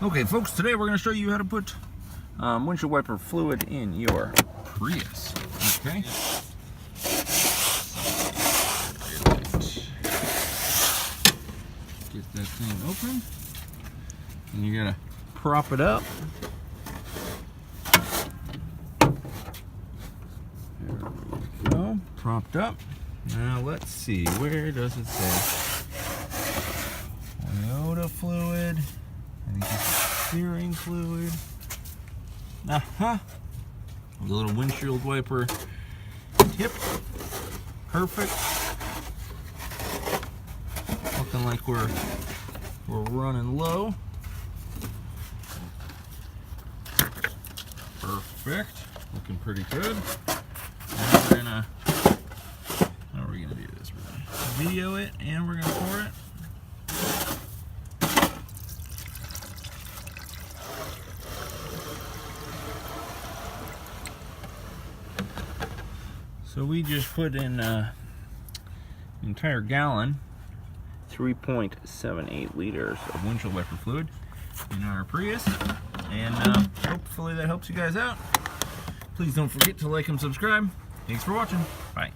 Okay folks, today we're going to show you how to put windshield wiper fluid in your Prius. Okay. Get that thing open. And you got to prop it up. There we go. Propped up. Now let's see. Where does it say? Toyota fluid. I think it's steering fluid. The little windshield wiper tip. Perfect. Looking like we're running low. Perfect. Looking pretty good. And we're gonna, how are we gonna do this? We're gonna video it and we're gonna pour it. So we just put in an entire gallon, 3.78 liters of windshield wiper fluid in our Prius, and hopefully that helps you guys out. Please don't forget to like and subscribe. Thanks for watching. Bye.